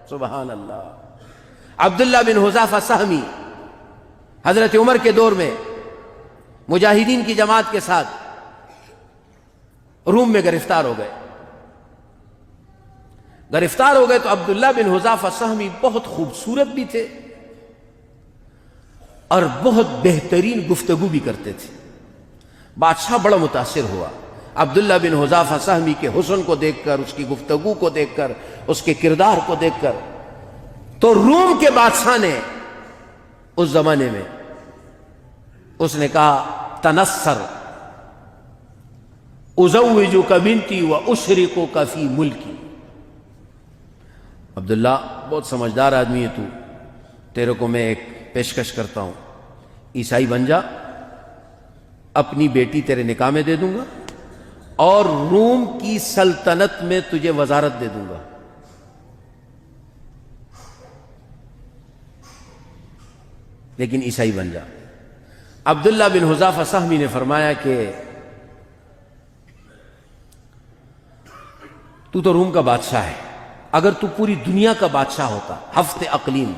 سبحان اللہ۔ عبداللہ بن حذافہ سہمی حضرت عمر کے دور میں مجاہدین کی جماعت کے ساتھ روم میں گرفتار ہو گئے۔ گرفتار ہو گئے تو عبداللہ بن حذافہ سہمی بہت خوبصورت بھی تھے اور بہت بہترین گفتگو بھی کرتے تھے۔ بادشاہ بڑا متاثر ہوا عبداللہ بن حذافہ سہمی کے حسن کو دیکھ کر، اس کی گفتگو کو دیکھ کر، اس کے کردار کو دیکھ کر۔ تو روم کے بادشاہ نے اس زمانے میں اس نے کہا تنصر ازوجک بنتی واشرکک فی ملکی۔ عبداللہ بہت سمجھدار آدمی ہے تو، تیرے کو میں ایک پیشکش کرتا ہوں، عیسائی بن جا، اپنی بیٹی تیرے نکاح میں دے دوں گا اور روم کی سلطنت میں تجھے وزارت دے دوں گا۔ لیکن عیسائی بن جا۔ عبداللہ بن حذافہ سہمی نے فرمایا کہ تو تو روم کا بادشاہ ہے، اگر تو پوری دنیا کا بادشاہ ہوتا، ہفت اقلیم،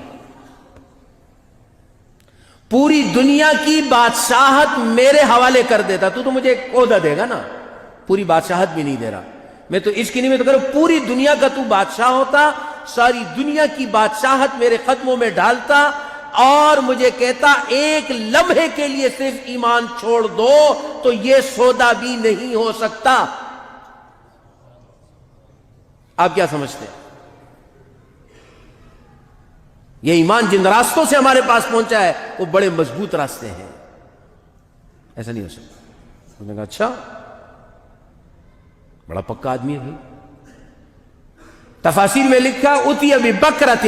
پوری دنیا کی بادشاہت میرے حوالے کر دیتا، تو مجھے ایک عہدہ دے گا نا، پوری بادشاہت بھی نہیں دے رہا، میں تو اس کی نہیں، میں تو کہہ رہا ہوں پوری دنیا کا تو بادشاہ ہوتا، ساری دنیا کی بادشاہت میرے قدموں میں ڈالتا اور مجھے کہتا ایک لمحے کے لیے صرف ایمان چھوڑ دو تو یہ سودا بھی نہیں ہو سکتا۔ آپ کیا سمجھتے ہیں؟ یہ ایمان جن راستوں سے ہمارے پاس پہنچا ہے وہ بڑے مضبوط راستے ہیں، ایسا نہیں ہو سکتا۔ انہوں نے کہا اچھا، بڑا پکا آدمی ہے بھائی۔ تفاسیر میں لکھا اتی ببکرۃ،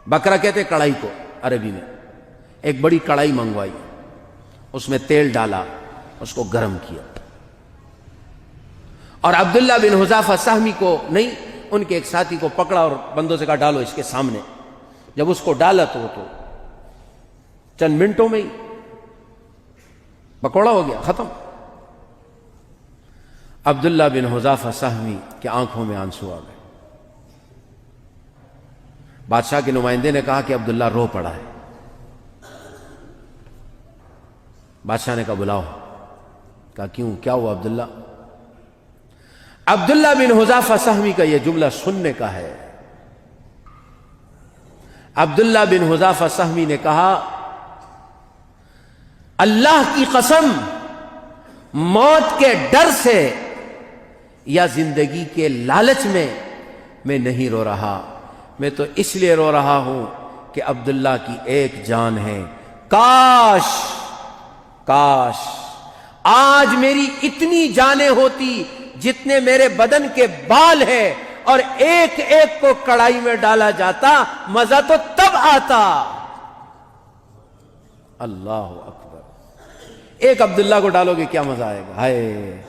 بکرا کہتے کڑائی کو عربی میں، ایک بڑی کڑائی منگوائی، اس میں تیل ڈالا، اس کو گرم کیا، اور عبداللہ بن حذافہ سہمی کو نہیں، ان کے ایک ساتھی کو پکڑا اور بندوں سے کہا ڈالو اس کے سامنے۔ جب اس کو ڈالا تو چند منٹوں میں ہی پکوڑا ہو گیا، ختم۔ عبداللہ بن حذافہ سہمی کے آنکھوں میں آنسو آ گئے۔ بادشاہ کے نمائندے نے کہا کہ عبداللہ رو پڑا ہے۔ بادشاہ نے کہا بلاؤ۔ کہا کیوں، کیا ہوا عبداللہ؟ عبداللہ بن حذافہ سہمی کا یہ جملہ سننے کا ہے۔ عبداللہ بن حذافہ سہمی نے کہا اللہ کی قسم، موت کے ڈر سے یا زندگی کے لالچ میں نہیں رو رہا، میں تو اس لیے رو رہا ہوں کہ عبداللہ کی ایک جان ہے، کاش آج میری اتنی جانیں ہوتی جتنے میرے بدن کے بال ہیں اور ایک ایک کو کڑائی میں ڈالا جاتا، مزہ تو تب آتا۔ اللہ اکبر، ایک عبداللہ کو ڈالو گے کیا مزہ آئے گا؟ ہائے،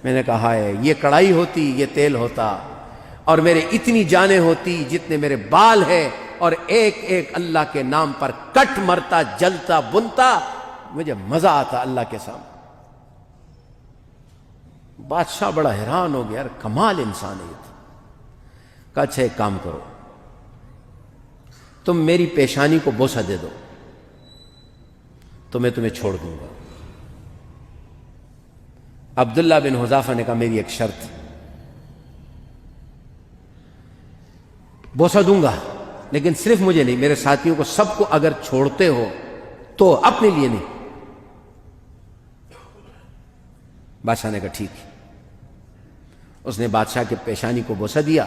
میں نے کہا ہائے، یہ کڑائی ہوتی، یہ تیل ہوتا، اور میرے اتنی جانیں ہوتی جتنے میرے بال ہیں، اور ایک ایک اللہ کے نام پر کٹ مرتا، جلتا، بنتا، مجھے مزہ آتا اللہ کے سامنے۔ بادشاہ بڑا حیران ہو گیا، یار کمال انسانیت۔ کہا اچھا ایک کام کرو، تم میری پیشانی کو بوسہ دے دو تو میں تمہیں چھوڑ دوں گا۔ عبداللہ بن حذافہ نے کہا میری ایک شرط، بوسہ دوں گا لیکن صرف مجھے نہیں، میرے ساتھیوں کو سب کو اگر چھوڑتے ہو تو اپنے لیے نہیں۔ بادشاہ نے کہا ٹھیک۔ اس نے بادشاہ کے پیشانی کو بوسہ دیا،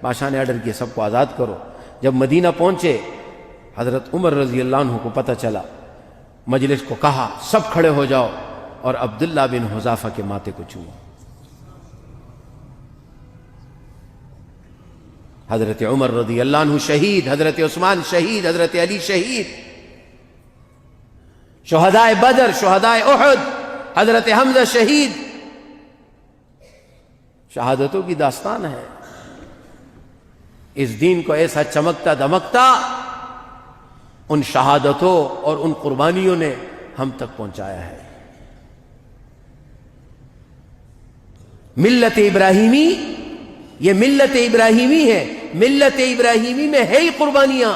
بادشاہ نے آرڈر کیا سب کو آزاد کرو۔ جب مدینہ پہنچے حضرت عمر رضی اللہ عنہ کو پتہ چلا، مجلس کو کہا سب کھڑے ہو جاؤ، اور عبداللہ بن حذافہ کے ماتھے کو چھوا۔ حضرت عمر رضی اللہ عنہ شہید، حضرت عثمان شہید، حضرت علی شہید، شہدائے بدر، شہدائے احد، حضرت حمزہ شہید، شہادتوں کی داستان ہے۔ اس دین کو ایسا چمکتا دمکتا ان شہادتوں اور ان قربانیوں نے ہم تک پہنچایا ہے۔ ملت ابراہیمی، یہ ملت ابراہیمی ہے ملت ابراہیمی میں ہے ہی قربانیاں.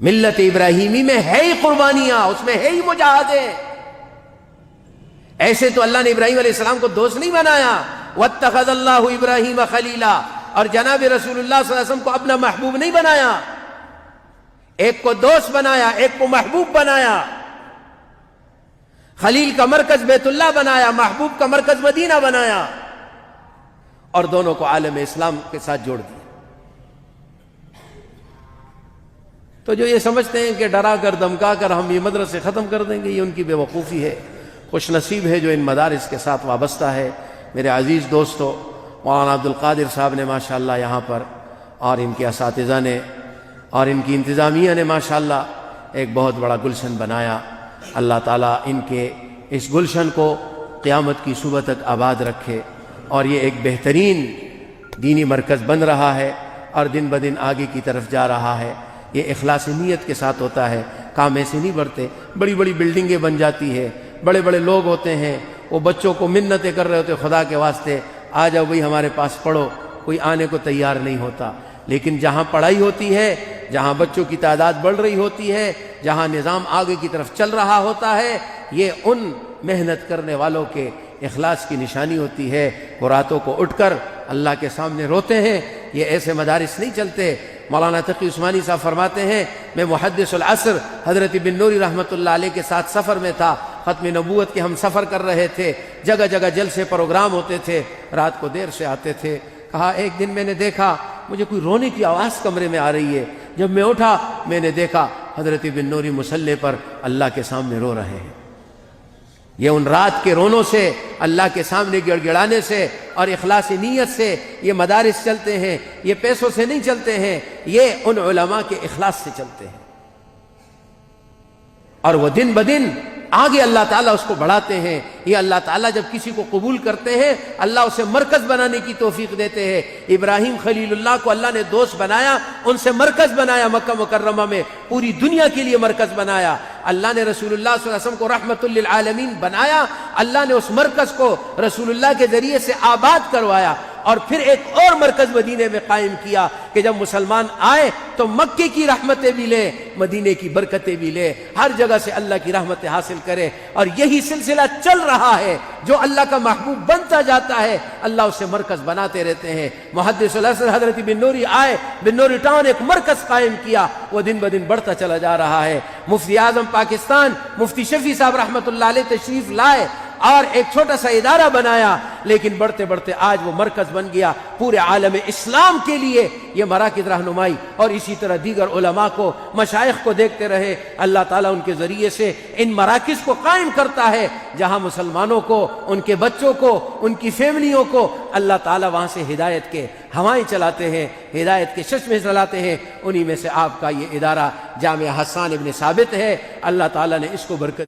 ملت ابراہیمی میں ہے ہی قربانیاں، اس میں ہے ہی مجاہدے. ایسے تو اللہ نے ابراہیم علیہ السلام کو دوست نہیں بنایا. واتخذ اللہ ابراہیم خلیلا، اور جناب رسول اللہ صلی اللہ علیہ وسلم کو اپنا محبوب نہیں بنایا، ایک کو دوست بنایا، ایک کو محبوب بنایا. خلیل کا مرکز بیت اللہ بنایا، محبوب کا مرکز مدینہ بنایا، اور دونوں کو عالم اسلام کے ساتھ جوڑ دیا. تو جو یہ سمجھتے ہیں کہ ڈرا کر دمکا کر ہم یہ مدرسے ختم کر دیں گے، یہ ان کی بے وقوفی ہے. خوش نصیب ہے جو ان مدارس کے ساتھ وابستہ ہے. میرے عزیز دوستو، مولانا عبدالقادر صاحب نے ماشاءاللہ یہاں پر، اور ان کے اساتذہ نے اور ان کی انتظامیہ نے ماشاءاللہ ایک بہت بڑا گلشن بنایا. اللہ تعالیٰ ان کے اس گلشن کو قیامت کی صبح تک آباد رکھے، اور یہ ایک بہترین دینی مرکز بن رہا ہے اور دن بدن آگے کی طرف جا رہا ہے. یہ اخلاص نیت کے ساتھ ہوتا ہے، کام ایسے نہیں بڑھتے. بڑی بڑی بلڈنگیں بن جاتی ہے، بڑے بڑے لوگ ہوتے ہیں، وہ بچوں کو منتیں کر رہے ہوتے، خدا کے واسطے آ جاؤ بھئی ہمارے پاس پڑھو، کوئی آنے کو تیار نہیں ہوتا. لیکن جہاں پڑھائی ہوتی ہے، جہاں بچوں کی تعداد بڑھ رہی ہوتی ہے، جہاں نظام آگے کی طرف چل رہا ہوتا ہے، یہ ان محنت کرنے والوں کے اخلاص کی نشانی ہوتی ہے. وہ راتوں کو اٹھ کر اللہ کے سامنے روتے ہیں. یہ ایسے مدارس نہیں چلتے. مولانا تقی عثمانی صاحب فرماتے ہیں، میں محدث العصر حضرت بن نوری رحمۃ اللہ علیہ کے ساتھ سفر میں تھا، ختم نبوت کے ہم سفر کر رہے تھے، جگہ جگہ جلسے پروگرام ہوتے تھے، رات کو دیر سے آتے تھے. کہا ایک دن میں نے دیکھا مجھے کوئی رونے کی آواز کمرے میں آ رہی ہے. جب میں اٹھا میں نے دیکھا حضرت بن نوری مصلی پر اللہ کے سامنے رو رہے ہیں. یہ ان رات کے رونوں سے، اللہ کے سامنے گڑ گڑانے سے اور اخلاص نیت سے یہ مدارس چلتے ہیں. یہ پیسوں سے نہیں چلتے ہیں، یہ ان علماء کے اخلاص سے چلتے ہیں. اور وہ دن بدن آگے اللہ تعالیٰ اس کو بڑھاتے ہیں. یہ اللہ تعالیٰ جب کسی کو قبول کرتے ہیں، اللہ اسے مرکز بنانے کی توفیق دیتے ہیں. ابراہیم خلیل اللہ کو اللہ نے دوست بنایا، ان سے مرکز بنایا. مکہ مکرمہ میں پوری دنیا کے لیے مرکز بنایا. اللہ نے رسول اللہ صلی اللہ علیہ وسلم کو رحمت للعالمین بنایا. اللہ نے اس مرکز کو رسول اللہ کے ذریعے سے آباد کروایا، اور پھر ایک اور مرکز مدینے میں قائم کیا کہ جب مسلمان آئے تو مکے کی رحمتیں بھی لے، مدینے کی برکتیں بھی لے، ہر جگہ سے اللہ کی رحمتیں حاصل کرے. اور یہی سلسلہ چل رہا ہے. جو اللہ کا محبوب بنتا جاتا ہے اللہ اسے مرکز بناتے رہتے ہیں. محدث العصر حضرت بن نوری آئے، بن نوری ٹاؤن ایک مرکز قائم کیا، وہ دن بدن بڑھتا چلا جا رہا ہے. مفتی اعظم پاکستان مفتی شفیع صاحب رحمۃ اللہ علیہ تشریف لائے اور ایک چھوٹا سا ادارہ بنایا، لیکن بڑھتے بڑھتے آج وہ مرکز بن گیا پورے عالم اسلام کے لیے. یہ مراکز رہنمائی اور اسی طرح دیگر علماء کو، مشائخ کو دیکھتے رہے. اللہ تعالیٰ ان کے ذریعے سے ان مراکز کو قائم کرتا ہے جہاں مسلمانوں کو، ان کے بچوں کو، ان کی فیملیوں کو اللہ تعالیٰ وہاں سے ہدایت کے ہوائیں چلاتے ہیں، ہدایت کے چشمے چلاتے ہیں. انہی میں سے آپ کا یہ ادارہ جامعہ حسان ابن ثابت ہے. اللہ تعالیٰ نے اس کو برکت